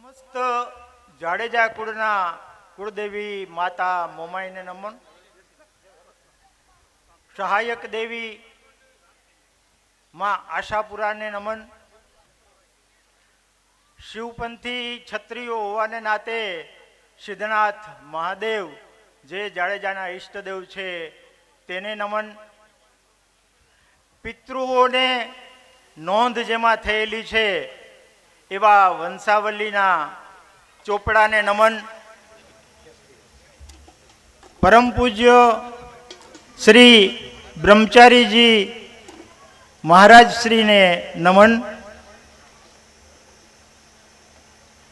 સમસ્ત જાડેજા કુળના કુળદેવી માતા મોમાઈને નમન. સહાયક દેવી માં આશાપુરાને નમન. શિવપંથી ક્ષત્રિયો હોવાને નાતે સિદ્ધનાથ મહાદેવ જે જાડેજાના ઈષ્ટદેવ છે તેને નમન. પિતૃઓને નોંધ જેમાં થયેલી છે એવા વંશાવલીના ચોપડાને નમન. પરમ પૂજ્ય શ્રી બ્રહ્મચારીજી મહારાજ શ્રીને નમન.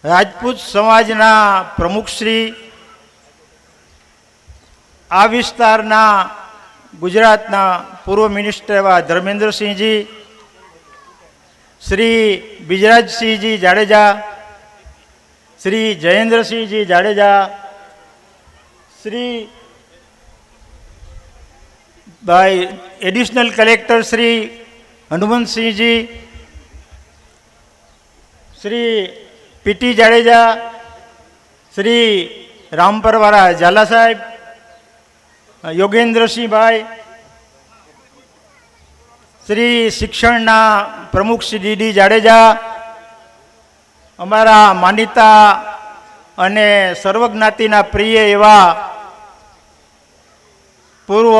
રાજપૂત સમાજના પ્રમુખ શ્રી, આ વિસ્તારના ગુજરાતના પૂર્વ મિનિસ્ટર એવા ધર્મેન્દ્રસિંહજી, શ્રી બિજરાજસિંહજી જાડેજા, શ્રી જયેન્દ્રસિંહજી જાડેજા, શ્રી ભાઈ additional collector Shri Hanumantsinhji, Shri PT Jadeja, Shri રામપરવાળા ઝાલા સાહેબ, યોગેન્દ્રસિંહભાઈ, શ્રી શિક્ષણના પ્રમુખ શ્રી ડીડી જાડેજા, અમારા માનીતા અને સર્વજ્ઞાતિના પ્રિય એવા પૂર્વ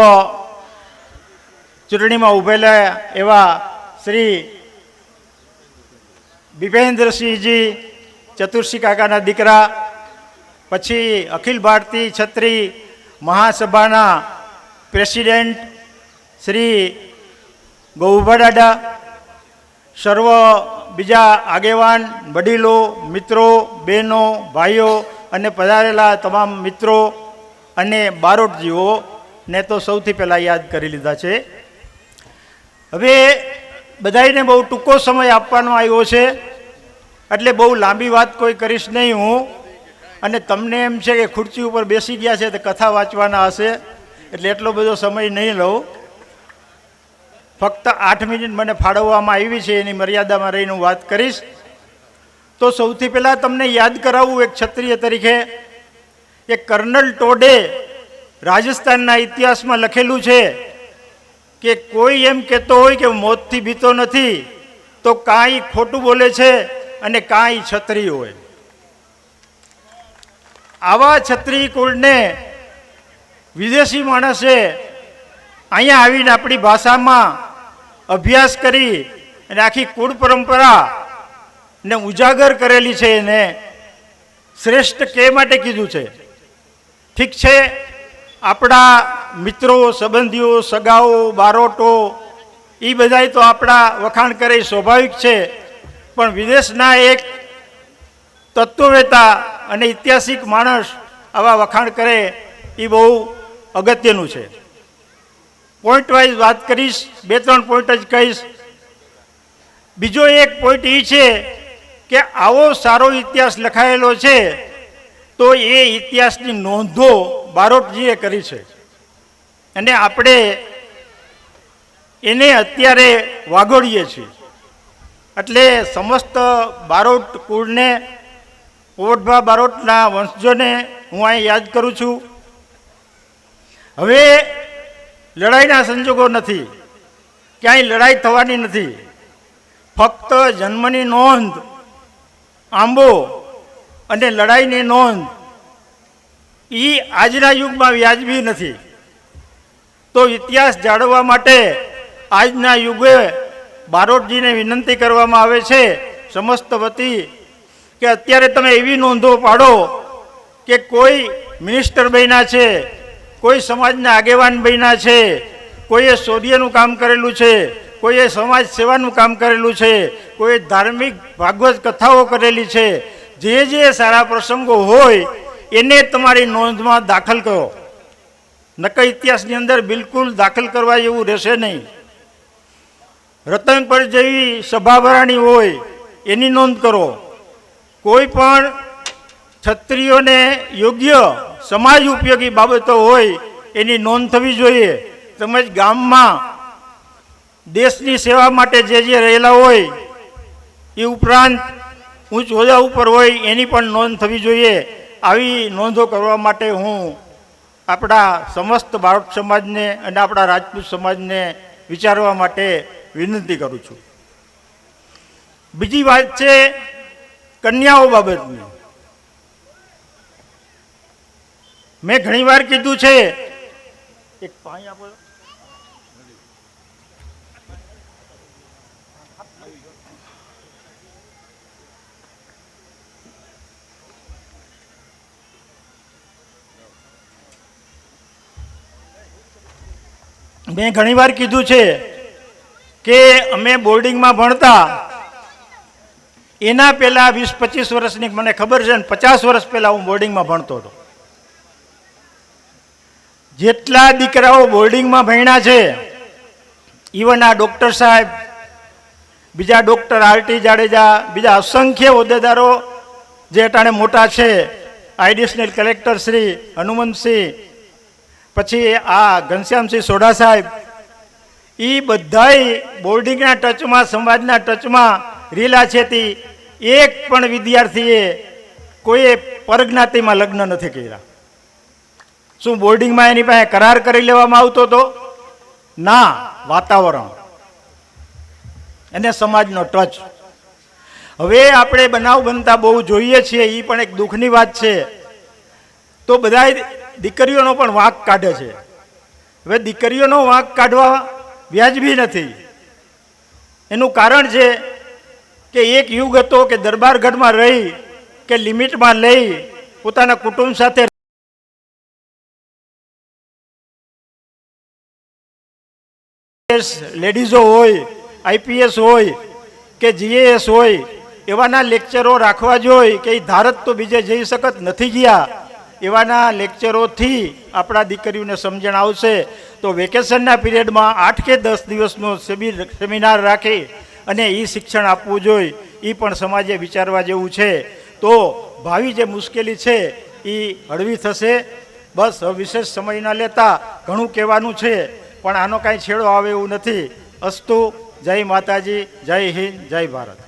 ચૂંટણીમાં ઉભેલા એવા શ્રી બિપેન્દ્રસિંહજી, ચતુર્સિંહ કાકાના દીકરા, પછી અખિલ ભારતીય ક્ષત્રિય મહાસભાના પ્રેસિડેન્ટ શ્રી ગૌભા દાદા, સર્વ બીજા આગેવાન વડીલો, મિત્રો, બહેનો, ભાઈઓ અને પધારેલા તમામ મિત્રો અને બારોટજીઓને તો સૌથી પહેલાં યાદ કરી લીધા છે. હવે બધાને બહુ ટૂંકો સમય આપવાનો આવ્યો છે એટલે બહુ લાંબી વાત કોઈ કરીશ નહીં હું. અને તમને એમ છે કે ખુરશી ઉપર બેસી ગયા છે તો કથા વાંચવાના હશે એટલે એટલો બધો સમય નહીં લઉં. ફક્ત 8 મિનિટ મને ફાળવવામાં આવી છે, એની મર્યાદામાં રહીને હું વાત કરીશ. તો સૌથી પહેલાં તમને યાદ કરાવવું એક ક્ષત્રિય તરીકે, એક કર્નલ ટોડે રાજસ્થાનના ઇતિહાસમાં લખેલું છે કે કોઈ એમ કહેતો હોય કે મોતથી બીતો નથી તો કાંઈ ખોટું બોલે છે અને કાંઈ ક્ષત્રિય હોય. આવા ક્ષત્રિય કુળને વિદેશી માણસે અહીંયા આવીને આપણી ભાષામાં અભ્યાસ કરી અને આખી કુળ પરંપરાને ઉજાગર કરેલી છે. એને શ્રેષ્ઠ કે માટે કીધું છે. ઠીક છે, આપણા મિત્રો, સંબંધીઓ, સગાઓ, બારોટો એ બધાય તો આપણા વખાણ કરે સ્વાભાવિક છે, પણ વિદેશના એક તત્વવેતા અને ઐતિહાસિક માણસ આવા વખાણ કરે એ બહુ અગત્યનું છે. પોઈન્ટ વાઇઝ વાત કરીશ, 2-3 પોઈન્ટ જ કહીશ. બીજો એક પોઈન્ટ એ છે કે આવો સારો ઇતિહાસ લખાયેલો છે તો એ ઇતિહાસની નોંધો બારોટજીએ કરી છે અને આપણે એને અત્યારે વાગોળીએ છીએ. એટલે સમસ્ત બારોટ કુળને, પોવટભા બારોટના વંશજોને હું અહીં યાદ કરું છું. હવે લડાઈના સંજોગો નથી, ક્યાંય લડાઈ થવાની નથી. ફક્ત જન્મની નોંધ, આંબો અને લડાઈની નોંધ એ આજના યુગમાં વ્યાજબી નથી. તો ઇતિહાસ જાળવવા માટે આજના યુગે બારોટજીને વિનંતી કરવામાં આવે છે સમસ્ત વતી કે અત્યારે તમે એવી નોંધો પાડો કે કોઈ મિનિસ્ટર બન્યા છે, કોઈ સમાજના આગેવાન બન્યા છે, કોઈએ શૌર્યનું કામ કરેલું છે, કોઈએ સમાજ સેવાનું કામ કરેલું છે, કોઈએ ધાર્મિક ભાગવત કથાઓ કરેલી છે. જે જે સારા પ્રસંગો હોય એને તમારી નોંધમાં દાખલ કરો. નકર ઇતિહાસની અંદર બિલકુલ દાખલ કરવા જેવું રહેશે નહીં. રતનપર જેવી સભા ભરાણી હોય એની નોંધ કરો. કોઈ પણ ક્ષત્રિયોને યોગ્ય સમાજ ઉપયોગી બાબતો હોય એની નોંધ થવી જોઈએ. તેમજ ગામમાં દેશની સેવા માટે જે રહેલા હોય એ ઉપરાંત ઊંચ હોદ્દા ઉપર હોય એની પણ નોંધ થવી જોઈએ. આવી નોંધો કરવા માટે હું આપણા સમસ્ત બારોટ સમાજને અને આપણા રાજપૂત સમાજને વિચારવા માટે વિનંતી કરું છું. બીજી વાત છે કન્યાઓ બાબતની. મેં ઘણીવાર કીધું છે, એક પાણી આપો. મેં ઘણીવાર કીધું છે કે અમે બોર્ડિંગમાં ભણતા એના પહેલાં 20-25 વર્ષની મને ખબર છે ને 50 વર્ષ પહેલાં હું બોર્ડિંગમાં ભણતો હતો. જેટલા દીકરાઓ બોર્ડિંગમાં ભણ્યા છે, ઇવન આ ડૉક્ટર સાહેબ, બીજા ડૉક્ટર આરટી જાડેજા, બીજા અસંખ્ય હોદ્દેદારો જે અટાણે મોટા છે, એડિશનલ કલેક્ટર શ્રી હનુમંતસિંહ, પછી આ ઘનશ્યામસિંહ સોઢા સાહેબ, એ બધાય બોર્ડિંગના ટચમાં, સમાજના ટચમાં રેલા છે. તે એક પણ વિદ્યાર્થીએ કોઈએ પરજ્ઞાતિમાં લગ્ન નથી કર્યા. શું બોર્ડિંગમાં એની પાસે કરાર કરી લેવામાં આવતો હતો? ના, વાતાવરણ અને સમાજનો ટચ. હવે આપણે બનાવ બનતા બહુ જોઈએ છીએ, એ પણ એક દુઃખની વાત છે. તો બધા દીકરીઓનો પણ વાંક કાઢે છે. હવે દીકરીઓનો વાંક કાઢવા વ્યાજબી નથી. એનું કારણ છે કે એક યુગ હતો કે દરબારગઢમાં રહી કે લિમિટમાં લઈ પોતાના કુટુંબ સાથે લેડીઝો હોય, આઈપીએસ હોય કે જીએએસ હોય, એવાના લેક્ચરો રાખવા જોઈએ કે એ ધારત તો બીજે જઈ શકત નથી ગયા. એવાના લેક્ચરોથી આપણા દીકરીઓને સમજણ આવશે. તો વેકેશનના પીરિયડમાં 8 કે 10 દિવસનો સેમિનાર રાખી અને એ શિક્ષણ આપવું જોઈએ. એ પણ સમાજે વિચારવા જેવું છે. તો ભાવિ જે મુશ્કેલી છે એ હળવી થશે. બસ હવે વિશેષ સમય ન લેતા ઘણું કહેવાનું છે, પણ આનો કાંઈ છેડો આવે એવું નથી. અસ્તુ. જય માતાજી, જય હિન્દ, જય ભારત.